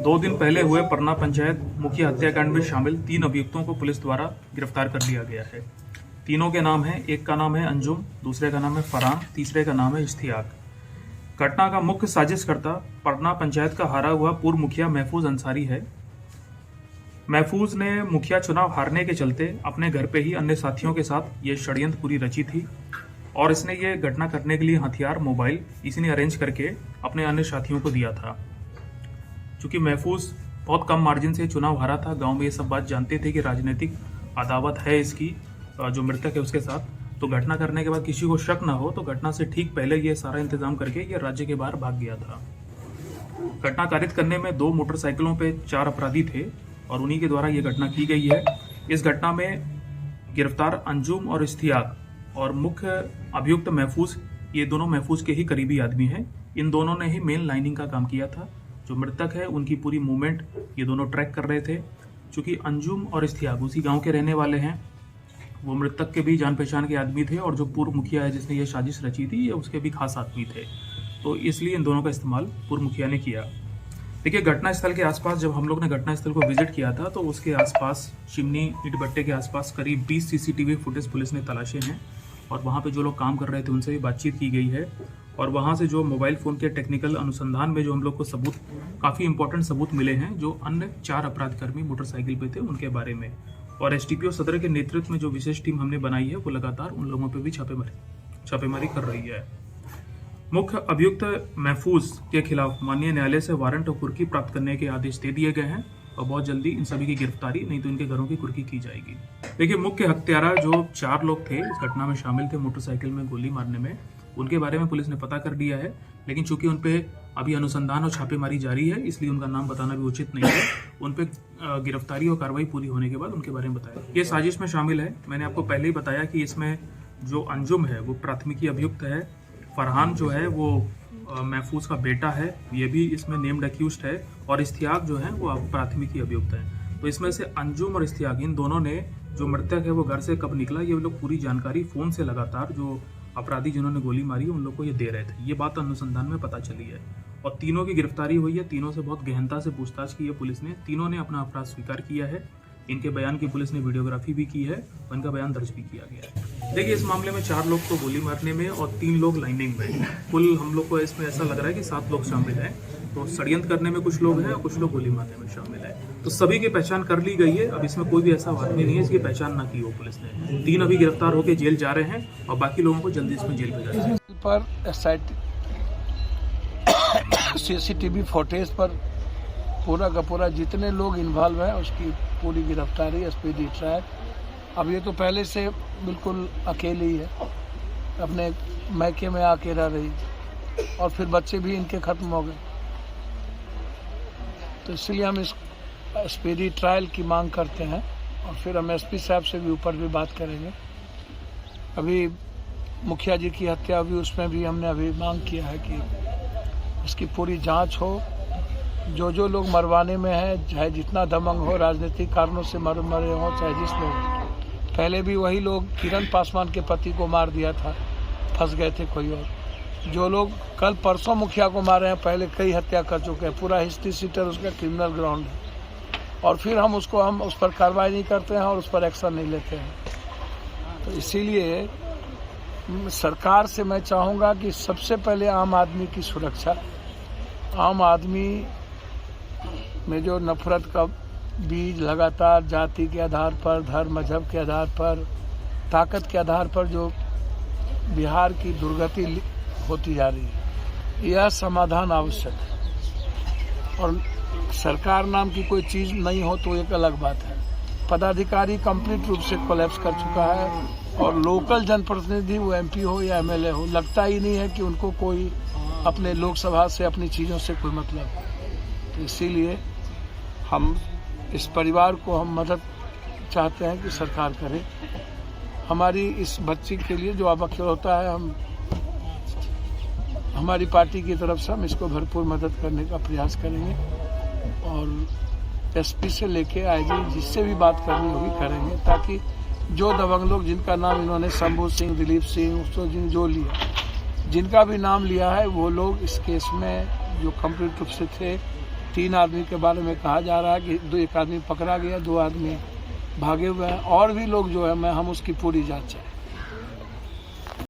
2 दिन पहले हुए परना पंचायत मुखिया हत्याकांड में शामिल 3 अभियुक्तों को पुलिस द्वारा गिरफ्तार कर लिया गया है। तीनों के नाम हैं, एक का नाम है अंजुम, दूसरे का नाम है फरहान, तीसरे का नाम है इश्तियाक। घटना का मुख्य साजिशकर्ता परना पंचायत का हारा हुआ पूर्व मुखिया महफूज अंसारी है। महफूज ने मुखिया चुनाव हारने के चलते अपने घर पे ही अन्य साथियों के साथ ये षड्यंत्र पूरी रची थी और इसने ये घटना करने के लिए हथियार, मोबाइल इसी ने अरेंज करके अपने अन्य साथियों को दिया था। चूंकि महफूज बहुत कम मार्जिन से चुनाव हारा था, गांव में ये सब बात जानते थे कि राजनीतिक अदावत है इसकी जो मृतक है उसके साथ, तो घटना करने के बाद किसी को शक ना हो तो घटना से ठीक पहले ये सारा इंतजाम करके ये राज्य के बाहर भाग गया था। घटना कारित करने में 2 मोटरसाइकिलों पे 4 अपराधी थे और उन्हीं के द्वारा ये घटना की गई है। इस घटना में गिरफ्तार अंजुम और इश्तियाक और मुख्य अभियुक्त महफूज, ये दोनों महफूज के ही करीबी आदमी हैं। इन दोनों ने ही मेन लाइनिंग का काम किया था। जो मृतक है उनकी पूरी मूवमेंट ये दोनों ट्रैक कर रहे थे। चूंकि अंजुम और इश्तियाक उसी गांव के रहने वाले हैं, वो मृतक के भी जान पहचान के आदमी थे और जो पूर्व मुखिया है जिसने ये साजिश रची थी ये उसके भी खास आदमी थे, तो इसलिए इन दोनों का इस्तेमाल पूर्व मुखिया ने किया। देखिए, घटनास्थल के आसपास जब हम लोग ने घटनास्थल को विजिट किया था तो उसके आसपास चिमनी ईट भट्टे के आसपास करीब 20 सीसीटीवी फुटेज पुलिस ने तलाशे हैं और वहाँ पे जो लोग काम कर रहे थे उनसे भी बातचीत की गई है और वहाँ से जो मोबाइल फ़ोन के टेक्निकल अनुसंधान में जो हम लोग को सबूत, काफ़ी इंपॉर्टेंट सबूत मिले हैं जो अन्य 4 अपराधकर्मी मोटरसाइकिल पे थे उनके बारे में। और एसडीपीओ सदर के नेतृत्व में जो विशेष टीम हमने बनाई है वो लगातार उन लोगों पे भी छापेमारी कर रही है। मुख्य अभियुक्त महफूज के खिलाफ माननीय न्यायालय से वारंट और कुर्की प्राप्त करने के आदेश दे दिए गए हैं और बहुत जल्दी इन सभी की गिरफ्तारी, नहीं तो इनके घरों की कुर्की की जाएगी। देखिए, मुख्य हत्यारा जो 4 लोग थे इस घटना में शामिल थे मोटरसाइकिल में गोली मारने में, उनके बारे में पुलिस ने पता कर दिया है, लेकिन चूंकि उन पे अभी अनुसंधान और छापेमारी जारी है इसलिए उनका नाम बताना भी उचित नहीं है। उन पे गिरफ्तारी और कार्रवाई पूरी होने के बाद उनके बारे में बताया। ये साजिश में शामिल है। मैंने आपको पहले ही बताया कि इसमें जो अंजुम है वो प्राथमिकी अभियुक्त है, फरहान जो है वो महफूज का बेटा है, ये भी इसमें नेम्ड एक्यूज्ड है, और इश्तियाक जो है वो प्राथमिकी अभियुक्त है। तो इसमें से अंजुम और इश्तियाक इन दोनों ने, जो मृतक है वो घर से कब निकला ये लोग पूरी जानकारी फोन से लगातार जो अपराधी जिन्होंने गोली मारी उन लोग को ये दे रहे थे। ये बात अनुसंधान में पता चली है और तीनों की गिरफ्तारी हुई है। तीनों से बहुत गहनता से पूछताछ की है पुलिस ने। तीनों ने अपना अपराध स्वीकार किया है। इनके बयान की पुलिस ने वीडियोग्राफी भी की है और इनका बयान दर्ज भी किया गया है। देखिए, इस मामले में 4 लोग तो गोली मारने में और 3 लोग लाइनिंग में, कुल हम लोग को इसमें ऐसा लग रहा है कि 7 लोग शामिल हैं। तो षड्यंत्र करने में कुछ लोग हैं और कुछ लोग गोली मारने में शामिल है। तो सभी की पहचान कर ली गई है। अब इसमें कोई भी ऐसा आदमी नहीं है इसकी पहचान ना की हो पुलिस ने। 3 अभी गिरफ्तार होकर जेल जा रहे हैं और बाकी लोगों को जल्दी इसमें जेल भेजा जाएगा। पर सीसीटीवी फुटेज पर पूरा का पूरा जितने लोग इन्वॉल्व हैं उसकी पूरी गिरफ्तारी, स्पीडी ट्रायल। अब ये तो पहले से बिल्कुल अकेली है, अपने मैके में आके रह रही और फिर बच्चे भी इनके खत्म हो गए, तो इसलिए हम इस स्पीडी ट्रायल की मांग करते हैं और फिर हम एसपी साहब से भी ऊपर भी बात करेंगे। अभी मुखिया जी की हत्या हुई, उसमें भी हमने अभी मांग किया है कि इसकी पूरी जांच हो। जो लोग मरवाने में है, चाहे जितना दबंग हो, राजनीतिक कारणों से मरे हो, चाहे जिस लोग, पहले भी वही लोग किरण पासवान के पति को मार दिया था, फंस गए थे कोई और। जो लोग कल परसों मुखिया को मारे हैं, पहले कई हत्या कर चुके हैं। पूरा हिस्ट्री सीटर उसका क्रिमिनल ग्राउंड है और फिर हम उस पर कार्रवाई नहीं करते हैं और उस पर एक्शन नहीं लेते हैं। तो इसीलिए सरकार से मैं चाहूँगा कि सबसे पहले आम आदमी की सुरक्षा, आम आदमी में जो नफरत का बीज लगातार जाति के आधार पर, धर्म मजहब के आधार पर, ताकत के आधार पर जो बिहार की दुर्गति होती जा रही है, यह समाधान आवश्यक है। और सरकार नाम की कोई चीज़ नहीं हो तो एक अलग बात है। पदाधिकारी कंप्लीट रूप से कोलैप्स कर चुका है और लोकल जनप्रतिनिधि, वो एमपी हो या एमएलए हो, लगता ही नहीं है कि उनको कोई अपने लोकसभा से, अपनी चीज़ों से कोई मतलब है। तो इसीलिए हम इस परिवार को हम मदद चाहते हैं कि सरकार करे। हमारी इस बच्ची के लिए जो अवसर होता है, हम हमारी पार्टी की तरफ से हम इसको भरपूर मदद करने का प्रयास करेंगे और एसपी से लेके आईजी जिससे भी बात करनी होगी करेंगे, ताकि जो दबंग लोग जिनका नाम इन्होंने शंभू सिंह, दिलीप सिंह, उसको जो लिया, जिनका भी नाम लिया है, वो लोग इस केस में जो कंप्लीट रूप से थे 3 आदमी के बारे में कहा जा रहा है कि एक आदमी पकड़ा गया, 2 आदमी भागे हुए हैं और भी लोग जो है हम उसकी पूरी जांच है।